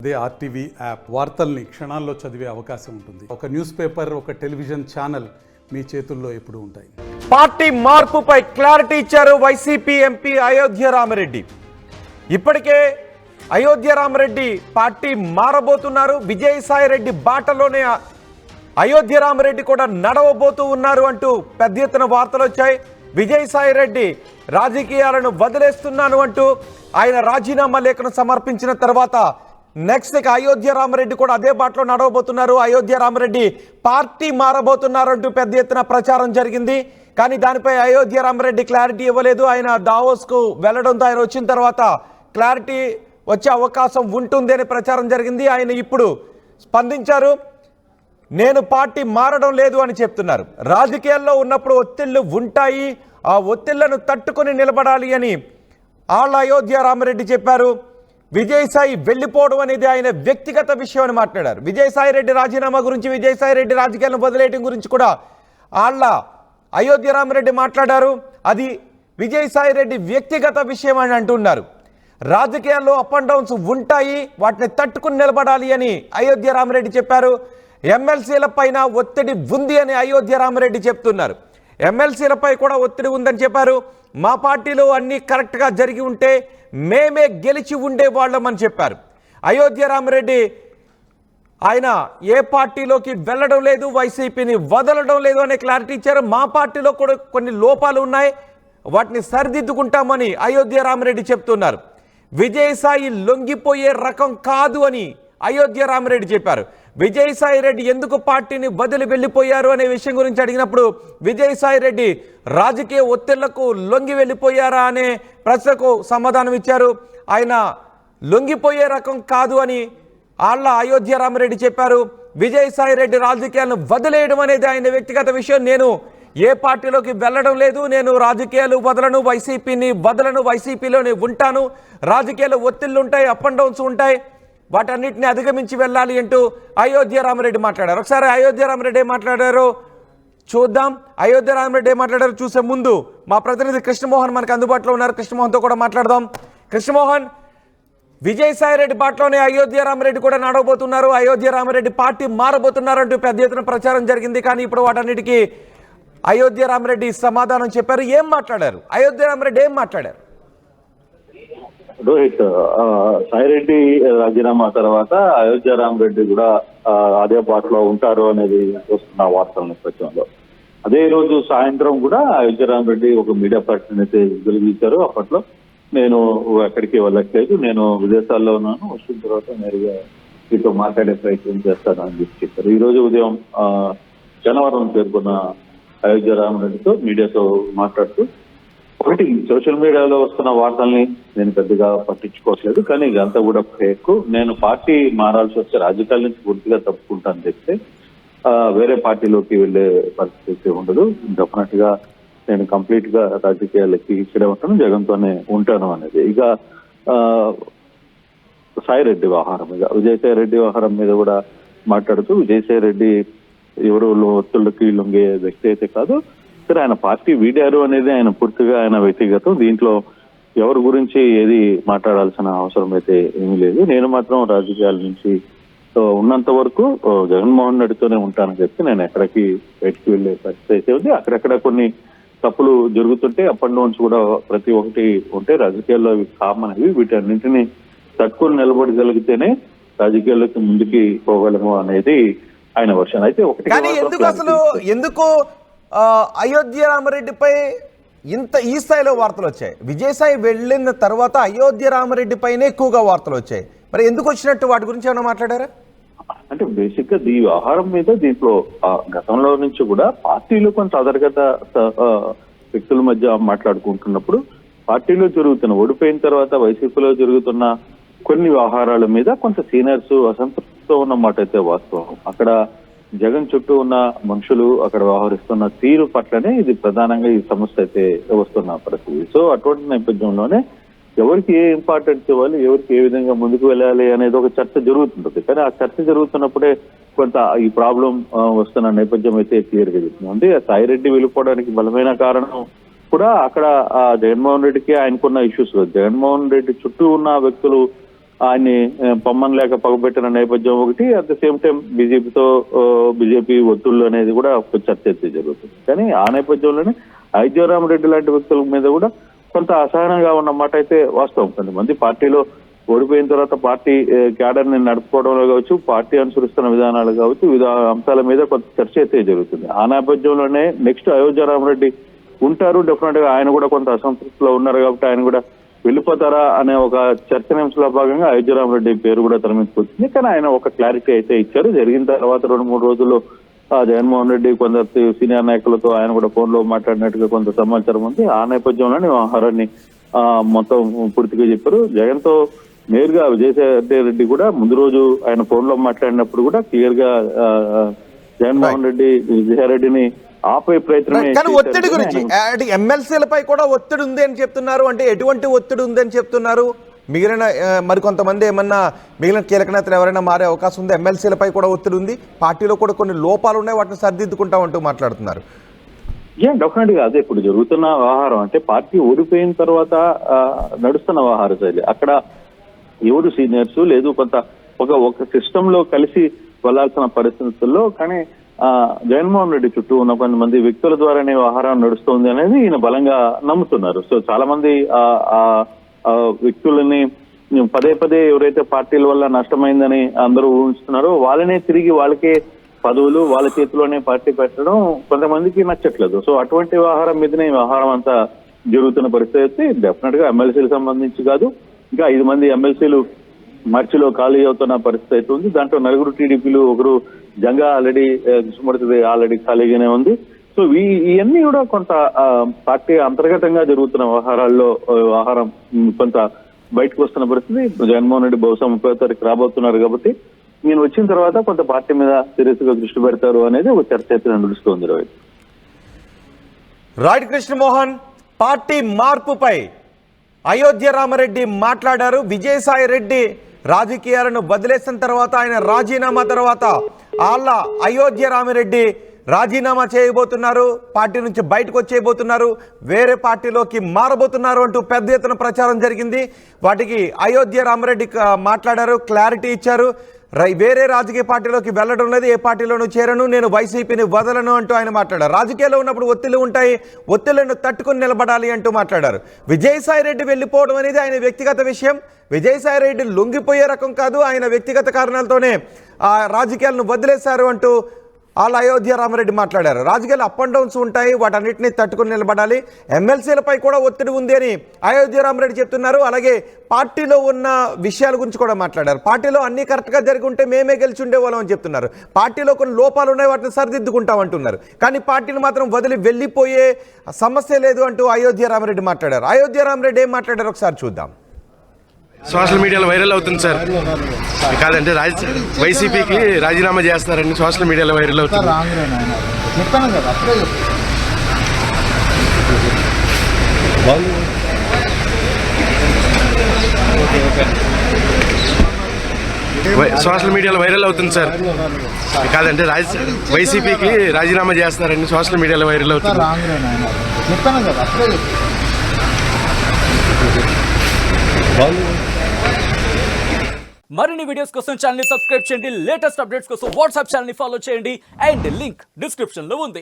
అదే RTV app వార్తల్ని క్షణాల్లో చదివే అవకాశం ఉంటుంది. ఒక న్యూస్ పేపర్, ఒక టెలివిజన్ ఛానల్ మీ చేతుల్లో ఎప్పుడూ ఉంటాయి. పార్టీ మార్పుపై క్లారిటీ ఇచ్చారు వైసీపీ ఎంపీ అయోధ్య రామిరెడ్డి. ఇప్పటికే అయోధ్య రామిరెడ్డి పార్టీ మారబోతున్నారు. విజయసాయిరెడ్డి బాటలోనే అయోధ్య రామిరెడ్డి కూడా నడవబోతూ ఉన్నారు అంటూ పెద్ద ఎత్తున వార్తలు వచ్చాయి. విజయసాయిరెడ్డి రాజకీయాలను వదిలేస్తున్నాను అంటూ ఆయన రాజీనామా లేఖను సమర్పించిన తర్వాత నెక్స్ట్ అయోధ్య రామిరెడ్డి కూడా అదే బాటలో నడవబోతున్నారు. అయోధ్య రామిరెడ్డి పార్టీ మారబోతున్నారు అంటూ పెద్ద ఎత్తున ప్రచారం జరిగింది. కానీ దానిపై అయోధ్య రామిరెడ్డి క్లారిటీ ఇవ్వలేదు. ఆయన దావోస్కు వెళ్లడంతో ఆయన వచ్చిన తర్వాత క్లారిటీ వచ్చే అవకాశం ఉంటుంది అని ప్రచారం జరిగింది. ఆయన ఇప్పుడు స్పందించారు. నేను పార్టీ మారడం లేదు అని చెప్తున్నారు. రాజకీయాల్లో ఉన్నప్పుడు ఒత్తిళ్లు ఉంటాయి, ఆ ఒత్తిళ్లను తట్టుకొని నిలబడాలి అని ఆళ్ళ అయోధ్య రామిరెడ్డి చెప్పారు. విజయసాయి వెళ్ళిపోవడం అనేది ఆయన వ్యక్తిగత విషయం అని మాట్లాడారు. విజయసాయి రెడ్డి రాజీనామా గురించి, విజయసాయి రెడ్డి రాజకీయాలను వదిలేయడం గురించి కూడా ఆళ్ళ అయోధ్య రామిరెడ్డి మాట్లాడారు. అది విజయసాయి రెడ్డి వ్యక్తిగత విషయం అని అంటున్నారు. రాజకీయాల్లో అప్ అండ్ డౌన్స్ ఉంటాయి, వాటిని తట్టుకుని నిలబడాలి అని అయోధ్య రామిరెడ్డి చెప్పారు. ఎమ్మెల్సీల పైన ఒత్తిడి ఉంది అని అయోధ్య రామిరెడ్డి చెప్తున్నారు. ఎమ్మెల్సీలపై కూడా ఒత్తిడి ఉందని చెప్పారు. మా పార్టీలో అన్నీ కరెక్ట్గా జరిగి ఉంటే మేమే గెలిచి ఉండేవాళ్ళమని చెప్పారు. అయోధ్య రామిరెడ్డి ఆయన ఏ పార్టీలోకి వెళ్ళడం లేదు, వైసీపీని వదలడం లేదు అనే క్లారిటీ ఇచ్చారు. మా పార్టీలో కూడా కొన్ని లోపాలు ఉన్నాయి, వాటిని సరిదిద్దుకుంటామని అయోధ్య రామిరెడ్డి చెప్తున్నారు. విజయసాయి లొంగిపోయే రకం కాదు అని అయోధ్య రామిరెడ్డి చెప్పారు. విజయసాయి రెడ్డి ఎందుకు పార్టీని వదిలి వెళ్ళిపోయారు అనే విషయం గురించి అడిగినప్పుడు విజయసాయి రెడ్డి రాజకీయ ఒత్తిళ్లకు లొంగి వెళ్ళిపోయారా అనే ప్రశ్నకు సమాధానం ఇచ్చారు. ఆయన లొంగిపోయే రకం కాదు అని ఆళ్ళ అయోధ్య రామిరెడ్డి చెప్పారు. విజయసాయి రెడ్డి రాజకీయాలను వదిలేయడం అనేది ఆయన వ్యక్తిగత విషయం. నేను ఏ పార్టీలోకి వెళ్ళడం లేదు, నేను రాజకీయాలు వదలను, వైసీపీని వదలను, వైసీపీలోనే ఉంటాను. రాజకీయాలు ఒత్తిళ్లు ఉంటాయి, అప్ అండ్ డౌన్స్ ఉంటాయి, వాటన్నిటిని అధిగమించి వెళ్ళాలి అంటూ అయోధ్య రామిరెడ్డి మాట్లాడారు. ఒకసారి అయోధ్య రామిరెడ్డి ఏం మాట్లాడారు చూద్దాం. అయోధ్య రామిరెడ్డి ఏం మాట్లాడారు చూసే ముందు మా ప్రతినిధి కృష్ణమోహన్ మనకు అందుబాటులో ఉన్నారు. కృష్ణమోహన్తో కూడా మాట్లాడదాం. కృష్ణమోహన్, విజయసాయి రెడ్డి బాటలోనే అయోధ్య రామిరెడ్డి కూడా నడవబోతున్నారు, అయోధ్య రామిరెడ్డి పార్టీ మారబోతున్నారు అంటూ పెద్ద ఎత్తున ప్రచారం జరిగింది. కానీ ఇప్పుడు వాటన్నిటికీ అయోధ్య రామిరెడ్డి సమాధానం చెప్పారు. ఏం మాట్లాడారు అయోధ్య రామిరెడ్డి, ఏం మాట్లాడారు? రోహిత్, సాయిరెడ్డి రాజీనామా తర్వాత అయోధ్య రామిరెడ్డి కూడా అదే పాటలో ఉంటారు అనేది వస్తున్న వార్తల నేపథ్యంలో అదే రోజు సాయంత్రం కూడా అయోధ్య రామిరెడ్డి ఒక మీడియా ప్రకటన అయితే వెలుగించారు. అప్పట్లో నేను ఎక్కడికి వెళ్ళట్లేదు, నేను విదేశాల్లో ఉన్నాను, వచ్చిన తర్వాత నేరుగా మీతో మాట్లాడే ప్రయత్నం చేస్తాను అని చెప్పారు. ఈ రోజు ఉదయం గన్నవరం చేరుకున్న అయోధ్య రామిరెడ్డితో మీడియాతో మాట్లాడుతూ, ఒకటి సోషల్ మీడియాలో వస్తున్న వార్తల్ని నేను పెద్దగా పట్టించుకోవట్లేదు, కానీ ఇదంతా కూడా ఫేక్. నేను పార్టీ మారాల్సి వస్తే రాజకీయాల నుంచి పూర్తిగా తప్పుకుంటాను చెప్తే వేరే పార్టీలోకి వెళ్లే పరిస్థితి ఉండదు. డెఫినెట్ గా నేను కంప్లీట్ గా రాజకీయాలకి ఇక్కడే ఉంటాను, జగన్తోనే ఉంటాను అనేది. ఇక సాయిరెడ్డి వ్యవహారం మీద, విజయసాయి రెడ్డి వ్యవహారం మీద కూడా మాట్లాడుతూ, విజయసాయి రెడ్డి ఎవరు ఒత్తిళ్ళకి లొంగే వ్యక్తి అయితే కాదు, సరే ఆయన పార్టీ వీడారు అనేది ఆయన పూర్తిగా ఆయన వ్యక్తిగతం, దీంట్లో ఎవరి గురించి ఏది మాట్లాడాల్సిన అవసరం అయితే ఏమీ లేదు. నేను మాత్రం రాజకీయాల నుంచి ఉన్నంత వరకు జగన్మోహన్ రెడ్డితోనే ఉంటానని చెప్పి నేను ఎక్కడికి బయటికి వెళ్లే పరిస్థితి అయితే ఉంది. అక్కడెక్కడ కొన్ని తప్పులు జరుగుతుంటే అప్ అండ్ డౌన్స్ కూడా ప్రతి ఒక్కటి ఉంటే రాజకీయాల్లో అవి కామన్ అవి, వీటన్నింటినీ తట్టుకొని నిలబడగలిగితేనే రాజకీయాల్లోకి ముందుకి పోగలము అనేది ఆయన వర్షన్. అయితే ఒకటి ఎందుకు అయోధ్య రామిరెడ్డిపై ఈ స్థాయిలో వార్తలు వచ్చాయి? విజయసాయి వెళ్ళిన తర్వాత అయోధ్య రామిరెడ్డి పైనే ఎక్కువగా వార్తలు వచ్చాయి. మరి ఎందుకు వచ్చినట్టు, వాటి గురించి ఏమైనా మాట్లాడారా? అంటే బేసిక్ గా ఈ వ్యవహారం మీద దీంట్లో గతంలో నుంచి కూడా పార్టీలో కొంత అదర్గత వ్యక్తుల మధ్య మాట్లాడుకుంటున్నప్పుడు పార్టీలో జరుగుతున్న, ఓడిపోయిన తర్వాత వైసీపీలో జరుగుతున్న కొన్ని వ్యవహారాల మీద కొంత సీనియర్స్ అసంతృప్తితో ఉన్న మాట అయితే వాస్తవం. అక్కడ జగన్ చుట్టూ ఉన్న మనుషులు అక్కడ వ్యవహరిస్తున్న తీరు పట్లనే ఇది ప్రధానంగా ఈ సమస్య అయితే వస్తున్న పరిస్థితి. సో అటువంటి నేపథ్యంలోనే ఎవరికి ఏ ఇంపార్టెన్స్ ఇవ్వాలి, ఎవరికి ఏ విధంగా ముందుకు వెళ్ళాలి అనేది ఒక చర్చ జరుగుతుంటుంది. కానీ ఆ చర్చ జరుగుతున్నప్పుడే కొంత ఈ ప్రాబ్లం వస్తున్న నేపథ్యం అయితే క్లియర్ గా చెప్తుంది. సాయిరెడ్డి వెళ్ళిపోవడానికి బలమైన కారణం కూడా అక్కడ జగన్మోహన్ రెడ్డికి ఆయనకున్న ఇష్యూస్, జగన్మోహన్ రెడ్డి చుట్టూ ఉన్న వ్యక్తులు ఆయన్ని పొమ్మని లేక పగబెట్టిన నేపథ్యం ఒకటి, at the same time BJP ఒత్తుళ్ళు అనేది కూడా చర్చ అయితే జరుగుతుంది. కానీ ఆ నేపథ్యంలోనే అయోధ్యరామరెడ్డి లాంటి వ్యక్తుల మీద కూడా కొంత అసహనంగా ఉన్న మాట అయితే వాస్తవం. కొంతమంది పార్టీలో ఓడిపోయిన తర్వాత పార్టీ క్యాడర్ ని నడుపుకోవడంలో కావచ్చు, పార్టీ అనుసరిస్తున్న విధానాలు కావచ్చు, వివిధ అంశాల మీద కొంత చర్చ అయితే జరుగుతుంది. ఆ నేపథ్యంలోనే నెక్స్ట్ అయోధ్యరామరెడ్డి ఉంటారు, డెఫినెట్ గా ఆయన కూడా కొంత అసంతృప్తిలో ఉన్నారు కాబట్టి ఆయన కూడా వెళ్ళిపోతారా అనే ఒక చర్చనీయాంశంలో భాగంగా అయోధ్యరామరెడ్డి పేరు కూడా తెరమించుకొచ్చింది. కానీ ఆయన ఒక క్లారిటీ అయితే ఇచ్చారు. జరిగిన తర్వాత 2-3 రోజుల్లో జగన్మోహన్ రెడ్డి కొందరు సీనియర్ నాయకులతో ఆయన కూడా ఫోన్ లో మాట్లాడినట్టుగా కొంత సమాచారం ఉంది. ఆ నేపథ్యంలోనే వ్యవహారాన్ని మొత్తం పూర్తిగా చెప్పారు. జగన్ తో నేరుగా విజయసాయి రెడ్డి కూడా ముందు రోజు ఆయన ఫోన్ లో మాట్లాడినప్పుడు కూడా క్లియర్ గా జగన్మోహన్ రెడ్డి విజయారెడ్డిని ఆపే ప్రయత్నమే. కానీ ఒత్తిడి గురించి ఎమ్మెల్సీలపై కూడా ఒత్తిడి ఉంది అని చెప్తున్నారు. అంటే ఎటువంటి ఒత్తిడి ఉంది అని చెప్తున్నారు? మిగిలిన మరికొంతమంది ఏమన్నా మిగిలిన కీలక నేతలు ఎవరైనా మారే అవకాశం ఉంది? ఎమ్మెల్సీలపై కూడా ఒత్తిడి ఉంది, పార్టీలో కూడా కొన్ని లోపాలు ఉన్నాయి, వాటిని సరిదిద్దుకుంటామంటూ మాట్లాడుతున్నారు. డెఫినెట్ గా అదే ఇప్పుడు జరుగుతున్న వ్యవహారం. అంటే పార్టీ ఓడిపోయిన తర్వాత నడుస్తున్న వ్యవహార శైలి. అక్కడ ఎవరు సీనియర్స్ లేదు, కొంత ఒక సిస్టమ్ లో కలిసి వెళ్లాల్సిన పరిస్థితుల్లో కానీ జగన్మోహన్ రెడ్డి చుట్టూ ఉన్న కొంతమంది వ్యక్తుల ద్వారానే వ్యవహారం నడుస్తుంది అనేది ఈయన బలంగా నమ్ముతున్నారు. సో చాలా మంది వ్యక్తులని పదే పదే ఎవరైతే పార్టీల వల్ల నష్టమైందని అందరూ ఊహిస్తున్నారో వాళ్ళనే తిరిగి వాళ్ళకే పదవులు వాళ్ళ చేతిలోనే పార్టీ పెట్టడం కొంతమందికి నచ్చట్లేదు. సో అటువంటి వ్యవహారం మీదనే వ్యవహారం అంతా జరుగుతున్న పరిస్థితి. డెఫినెట్ గా ఎమ్మెల్సీలకు సంబంధించి కాదు, ఇంకా 5 మంది ఎమ్మెల్సీలు మార్చిలో ఖాళీ అవుతున్న పరిస్థితి అయితే ఉంది. దాంట్లో 4 టీడీపీలు, 1 జంగా ఆల్రెడీ కృష్ణమూర్తి ఆల్రెడీ ఖాళీగానే ఉంది. సో ఇవన్నీ కూడా కొంత పార్టీ అంతర్గతంగా జరుగుతున్న వ్యవహారం కొంత బయటకు వస్తున్న పరిస్థితి. జగన్మోహన్ రెడ్డి బహుశా 30వ తారీఖు రాబోతున్నారు కాబట్టి నేను వచ్చిన తర్వాత కొంత పార్టీ మీద సీరియస్ గా దృష్టి పెడతారు అనేది ఒక చర్చ అయితే నడుస్తుంది. రైట్ కృష్ణమోహన్, పార్టీ మార్పుపై అయోధ్య రామరెడ్డి మాట్లాడారు. విజయసాయి రెడ్డి రాజకీయాలను వదిలేసిన తర్వాత ఆయన రాజీనామా తర్వాత అయోధ్య రామిరెడ్డి రాజీనామా చేయబోతున్నారు, పార్టీ నుంచి బయటకు వచ్చేయబోతున్నారు, వేరే పార్టీలోకి మారబోతున్నారు అంటూ పెద్ద ఎత్తున ప్రచారం జరిగింది. వాటికి అయోధ్య రామరెడ్డి మాట్లాడారు, క్లారిటీ ఇచ్చారు. వేరే రాజకీయ పార్టీలోకి వెళ్ళడం లేదు, ఏ పార్టీలోనూ చేరను, నేను వైసీపీని వదలను అంటూ ఆయన మాట్లాడారు. రాజకీయాల్లో ఉన్నప్పుడు ఒత్తిళ్లు ఉంటాయి, ఒత్తిళ్లను తట్టుకుని నిలబడాలి అంటూ మాట్లాడారు. విజయసాయి రెడ్డి వెళ్ళిపోవడం అనేది ఆయన వ్యక్తిగత విషయం. విజయసాయి రెడ్డి లొంగిపోయే రకం కాదు, ఆయన వ్యక్తిగత కారణాలతోనే ఆ రాజకీయాలను వదిలేశారు అంటూ అయోధ్య రామరెడ్డి మాట్లాడారు. రాజకీయాలు అప్ అండ్ డౌన్స్ ఉంటాయి, వాటన్నిటిని తట్టుకుని నిలబడాలి. ఎమ్మెల్సీలపై కూడా ఒత్తిడి ఉంది అని అయోధ్య రామరెడ్డి చెప్తున్నారు. అలాగే పార్టీలో ఉన్న విషయాల గురించి కూడా మాట్లాడారు. పార్టీలో అన్ని కరెక్ట్గా జరిగి ఉంటే మేమే గెలిచి ఉండేవాళ్ళం అని చెప్తున్నారు. పార్టీలో కొన్ని లోపాలు ఉన్నాయి, వాటిని సరిదిద్దుకుంటామంటున్నారు. కానీ పార్టీని మాత్రం వదిలి వెళ్ళిపోయే సమస్య లేదు అంటూ అయోధ్య రామరెడ్డి మాట్లాడారు. అయోధ్య రామరెడ్డి ఏం మాట్లాడారు ఒకసారి చూద్దాం. సోషల్ మీడియాలో వైరల్ అవుతుంది సార్. కాదంటే వైసీపీకి రాజీనామా చేస్తారని సోషల్ మీడియాలో వైరల్ అవుతుంది. సోషల్ మీడియాలో వైరల్ అవుతుంది సార్. కాదంటే వైసీపీకి రాజీనామా చేస్తారని సోషల్ మీడియాలో వైరల్ అవుతుంది. మరిన్ని వీడియోస్ కోసం ఛానల్ ని సబ్స్క్రైబ్ చేయండి. లేటెస్ట్ అప్డేట్స్ కోసం వాట్సాప్ ఛానల్ ని ఫాలో చేయండి. అండ్ లింక్ డిస్క్రిప్షన్ లో ఉంది.